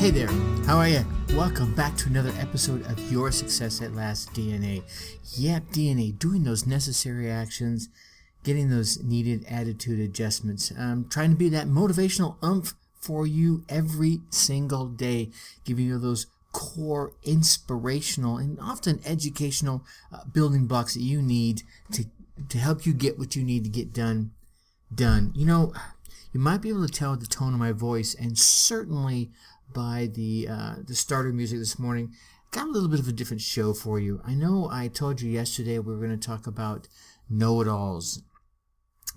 Hey there, how are you? Welcome back to another episode of Your Success at Last DNA. Yep, DNA, doing those necessary actions, getting those needed attitude adjustments. Trying to be that motivational oomph for you every single day, giving you those core inspirational and often educational building blocks that you need to help you get what you need to get done. You know, you might be able to tell the tone of my voice, and certainly by the starter music this morning, got a little bit of a different show for you. I know I told you yesterday we were going to talk about know-it-alls.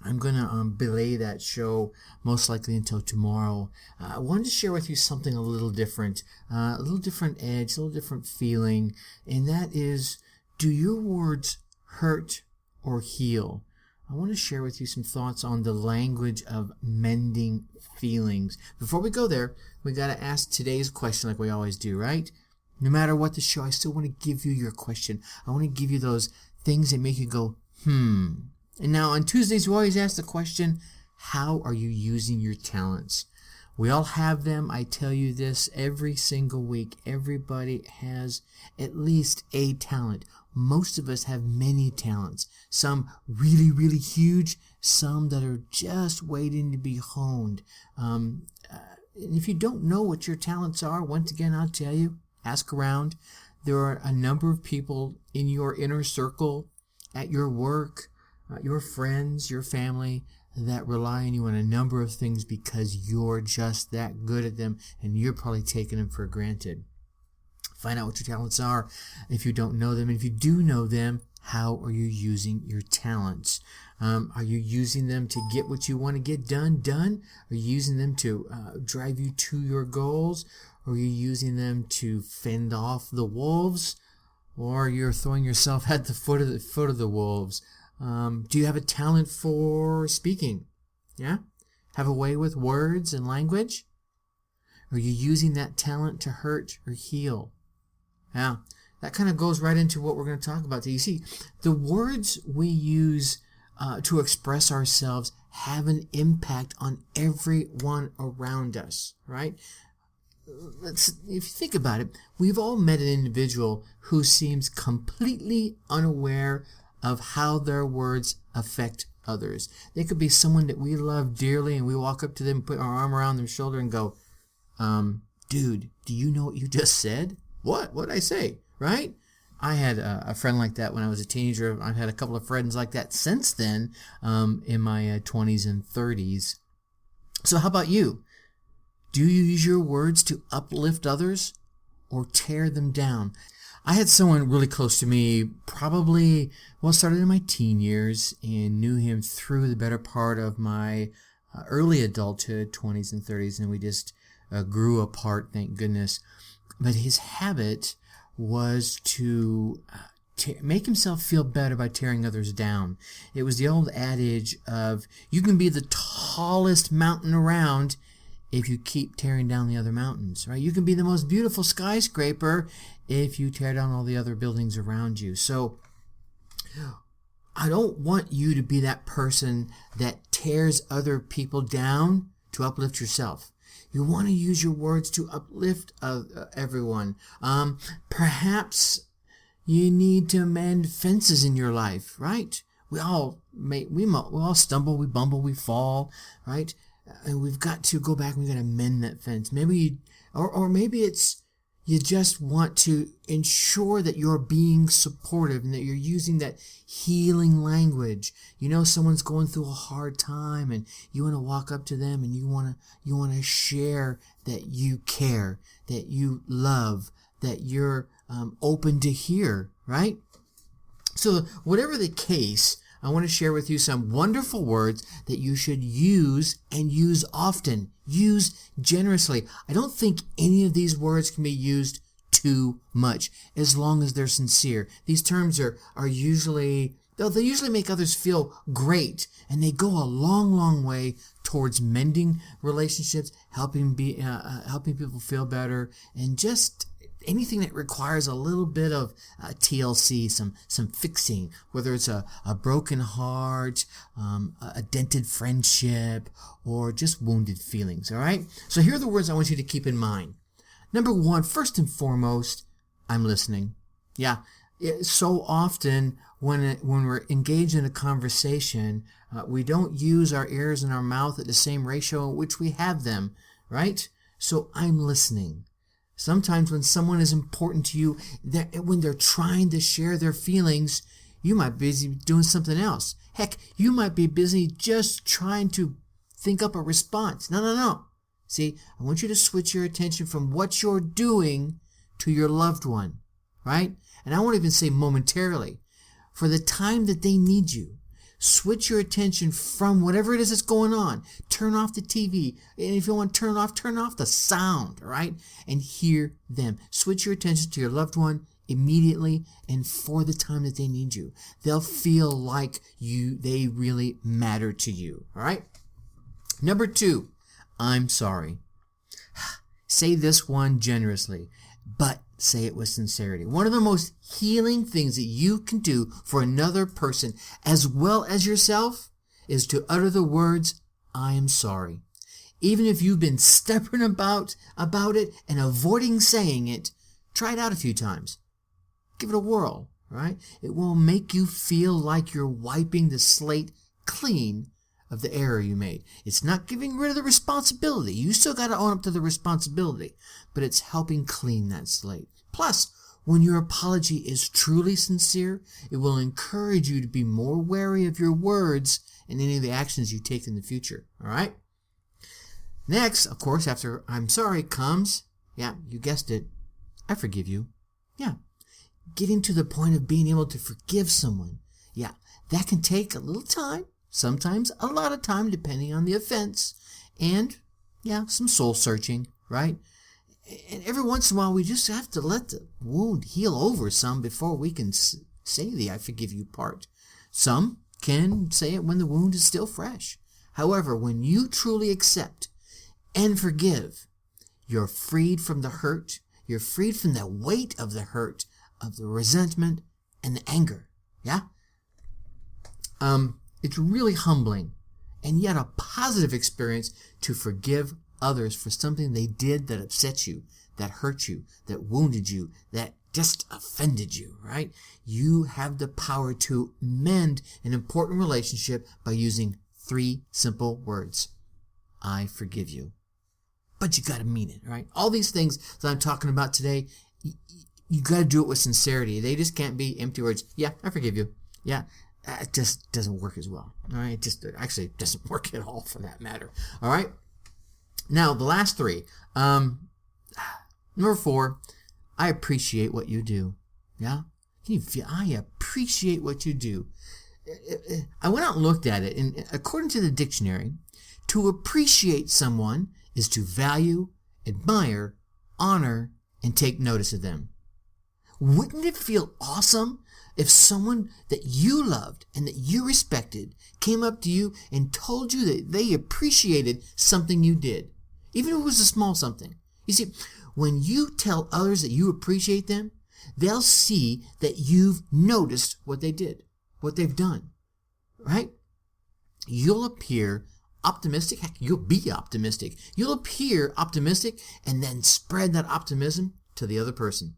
I'm going to belay that show most likely until tomorrow. I wanted to share with you something a little different edge, a little different feeling, and that is, do your words hurt or heal? I want to share with you some thoughts on the language of mending feelings. Before we go there, we got to ask today's question like we always do, right? No matter what the show, I still want to give you your question. I want to give you those things that make you go, And now on Tuesdays, we always ask the question, how are you using your talents? We all have them. I tell you this every single week. Everybody has at least a talent. Most of us have many talents. Some really, really huge. Some that are just waiting to be honed. And if you don't know what your talents are, once again, I'll tell you, ask around. There are a number of people in your inner circle, at your work, your friends, your family, that rely on you on a number of things because you're just that good at them, and you're probably taking them for granted. Find out what your talents are if you don't know them. And if you do know them, how are you using your talents? Are you using them to get what you want to get done? Are you using them to drive you to your goals? Or are you using them to fend off the wolves? Or you're throwing yourself at the foot of the wolves? Do you have a talent for speaking? Yeah? Have a way with words and language? Are you using that talent to hurt or heal? Yeah, that kind of goes right into what we're going to talk about today. You see, the words we use to express ourselves have an impact on everyone around us, right? If you think about it, we've all met an individual who seems completely unaware of how their words affect others. They could be someone that we love dearly, and we walk up to them, put our arm around their shoulder and go, dude, do you know what you just said? What'd I say? Right? I had a friend like that when I was a teenager. I've had a couple of friends like that since then, in my 20s and 30s. So how about you? Do you use your words to uplift others or tear them down? I had someone really close to me, probably, started in my teen years, and knew him through the better part of my early adulthood, 20s and 30s, and we just grew apart, thank goodness. But his habit was to make himself feel better by tearing others down. It was the old adage of, you can be the tallest mountain around if you keep tearing down the other mountains, right? You can be the most beautiful skyscraper if you tear down all the other buildings around you. So I don't want you to be that person that tears other people down to uplift yourself. You want to use your words to uplift everyone. Perhaps you need to mend fences in your life, right? We all stumble, we bumble, we fall, right? And we've got to go back and we've got to mend that fence. Maybe it's you just want to ensure that you're being supportive and that you're using that healing language. You know someone's going through a hard time, and you want to walk up to them and you want to share that you care, that you love, that you're open to hear, right? So whatever the case, I want to share with you some wonderful words that you should use, and use often. Use generously. I don't think any of these words can be used too much, as long as they're sincere. These terms are usually, they usually make others feel great, and they go a long, long way towards mending relationships, helping people feel better, and just anything that requires a little bit of TLC, some fixing, whether it's a broken heart, a dented friendship, or just wounded feelings, all right? So here are the words I want you to keep in mind. Number one, first and foremost, I'm listening. Yeah, so often when we're engaged in a conversation, we don't use our ears and our mouth at the same ratio in which we have them, right? So I'm listening. Sometimes when someone is important to you, when they're trying to share their feelings, you might be busy doing something else. Heck, you might be busy just trying to think up a response. No. See, I want you to switch your attention from what you're doing to your loved one, right? And I won't even say momentarily. For the time that they need you, switch your attention from whatever it is that's going on. Turn off the TV. And if you want to turn off the sound, right? And hear them. Switch your attention to your loved one immediately and for the time that they need you. They'll feel like they really matter to you, all right? Number two, I'm sorry. Say this one generously, but say it with sincerity. One of the most healing things that you can do for another person as well as yourself is to utter the words, I am sorry. Even if you've been stubborn about it and avoiding saying it, try it out a few times. Give it a whirl, right? It will make you feel like you're wiping the slate clean of the error you made. It's not getting rid of the responsibility. You still got to own up to the responsibility, but it's helping clean that slate. Plus, when your apology is truly sincere, it will encourage you to be more wary of your words and any of the actions you take in the future. All right? Next, of course, after I'm sorry comes, yeah, you guessed it, I forgive you. Yeah. Getting to the point of being able to forgive someone. Yeah, that can take a little time. Sometimes a lot of time, depending on the offense, and some soul searching, right? And every once in a while, we just have to let the wound heal over some before we can say the I forgive you part. Some can say it when the wound is still fresh. However, when you truly accept and forgive, you're freed from the hurt. You're freed from the weight of the hurt, of the resentment, and the anger. Yeah? It's really humbling and yet a positive experience to forgive others for something they did that upset you, that hurt you, that wounded you, that just offended you, right? You have the power to mend an important relationship by using 3 simple words. I forgive you. But you got to mean it, right? All these things that I'm talking about today, you got to do it with sincerity. They just can't be empty words. Yeah, I forgive you. Yeah. It just doesn't work as well. All right. It just actually doesn't work at all for that matter. All right. Now, the last 3. Number 4, I appreciate what you do. Yeah. Can you feel? I appreciate what you do. I went out and looked at it, and according to the dictionary, to appreciate someone is to value, admire, honor, and take notice of them. Wouldn't it feel awesome if someone that you loved and that you respected came up to you and told you that they appreciated something you did, even if it was a small something? You see, when you tell others that you appreciate them, they'll see that you've noticed what they did, what they've done, right? You'll appear optimistic. Heck, you'll be optimistic. You'll appear optimistic and then spread that optimism to the other person.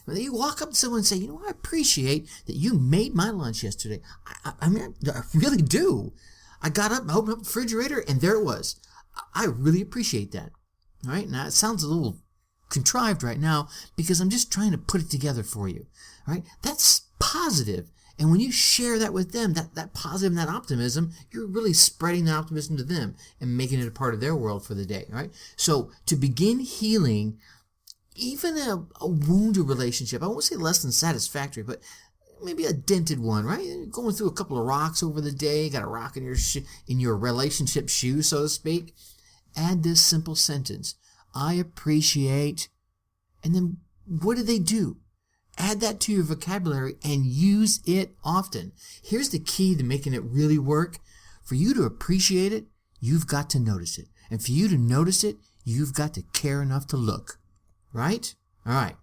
When you walk up to someone and say, you know, I appreciate that you made my lunch yesterday. I really do. I got up and opened up the refrigerator and there it was. I really appreciate that. All right. Now, it sounds a little contrived right now because I'm just trying to put it together for you. All right. That's positive. And when you share that with them, that positive and that optimism, you're really spreading that optimism to them and making it a part of their world for the day. All right. So to begin healing even a wounded relationship, I won't say less than satisfactory, but maybe a dented one, right? Going through a couple of rocks over the day, got a rock in your relationship shoe, so to speak. Add this simple sentence: I appreciate, and then what do they do? Add that to your vocabulary and use it often. Here's the key to making it really work. For you to appreciate it, you've got to notice it. And for you to notice it, you've got to care enough to look. Right? All right.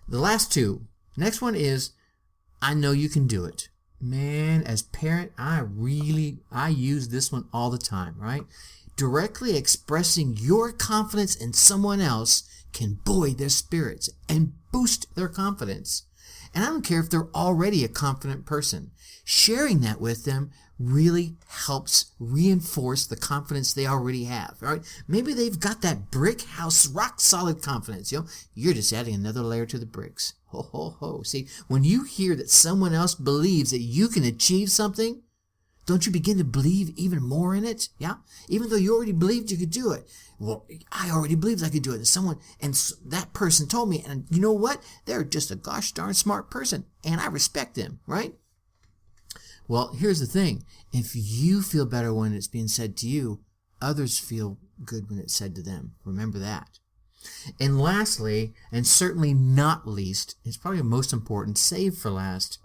The last 2. Next one is, I know you can do it. Man, as parent, I use this one all the time, right? Directly expressing your confidence in someone else can buoy their spirits and boost their confidence. And I don't care if they're already a confident person. Sharing that with them really helps reinforce the confidence they already have. All right? Maybe they've got that brick house, rock solid confidence. You're just adding another layer to the bricks. Ho, ho, ho. See, when you hear that someone else believes that you can achieve something, don't you begin to believe even more in it? Yeah? Even though you already believed you could do it. Well, I already believed I could do it. And that person told me, and you know what? They're just a gosh darn smart person, and I respect them, right? Well, here's the thing. If you feel better when it's being said to you, others feel good when it's said to them. Remember that. And lastly, and certainly not least, it's probably most important, save for last,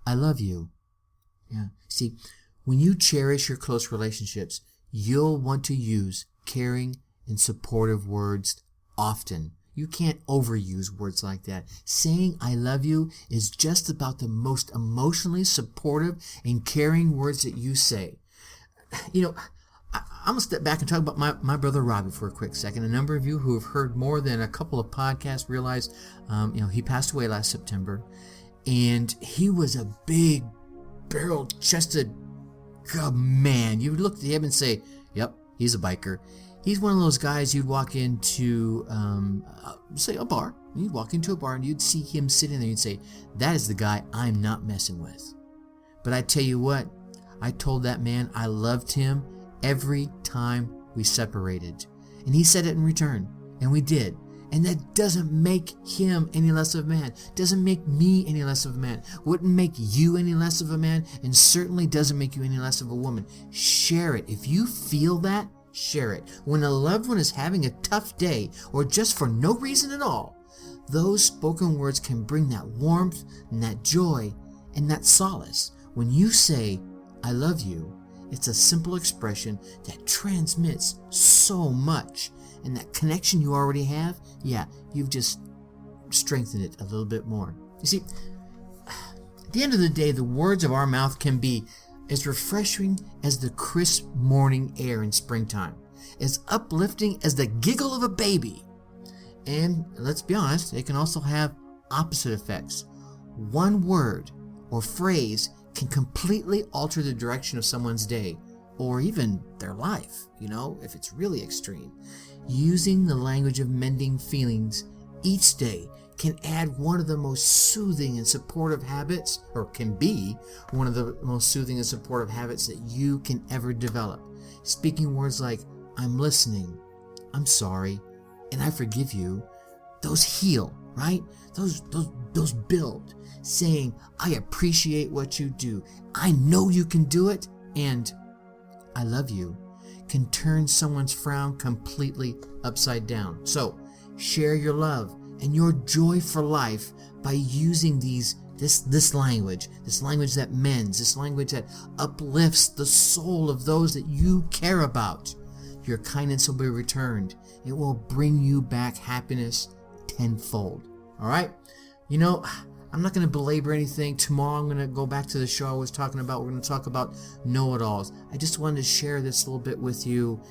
I love you. Yeah. See, when you cherish your close relationships, you'll want to use caring and supportive words often. You can't overuse words like that. Saying I love you is just about the most emotionally supportive and caring words that you say. I'm going to step back and talk about my brother Robbie for a quick second. A number of you who have heard more than a couple of podcasts realize, he passed away last September. And he was a big, barrel-chested man. You would look at him and say, yep, he's a biker. He's one of those guys you'd walk into, say, a bar. You'd walk into a bar and you'd see him sitting there and you'd say, that is the guy I'm not messing with. But I tell you what, I told that man I loved him every time we separated. And he said it in return. And we did. And that doesn't make him any less of a man. Doesn't make me any less of a man. Wouldn't make you any less of a man. And certainly doesn't make you any less of a woman. Share it. If you feel that, share it. When a loved one is having a tough day, or just for no reason at all, those spoken words can bring that warmth and that joy and that solace. When you say, I love you, it's a simple expression that transmits so much. And that connection you already have, you've just strengthened it a little bit more. You see, at the end of the day, the words of our mouth can be as refreshing as the crisp morning air in springtime, as uplifting as the giggle of a baby. And let's be honest, they can also have opposite effects. One word or phrase can completely alter the direction of someone's day, or even their life, if it's really extreme. Using the language of mending feelings each day can add one of the most soothing and supportive habits, or can be one of the most soothing and supportive habits that you can ever develop. Speaking words like, I'm listening, I'm sorry, and I forgive you, those heal, right? Those build. Saying, I appreciate what you do, I know you can do it, and I love you, can turn someone's frown completely upside down. So, share your love and your joy for life by using this language that mends, this language that uplifts the soul of those that you care about. Your kindness will be returned. It will bring you back happiness tenfold. All right? I'm not going to belabor anything. Tomorrow I'm going to go back to the show I was talking about. We're going to talk about know-it-alls. I just wanted to share this a little bit with you.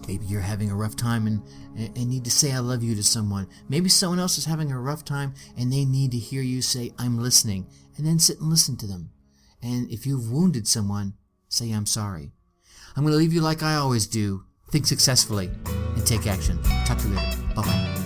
Maybe you're having a rough time and need to say I love you to someone. Maybe someone else is having a rough time and they need to hear you say I'm listening, and then sit and listen to them. And if you've wounded someone, say I'm sorry. I'm going to leave you like I always do. Think successfully and take action. Talk to you later. Bye-bye.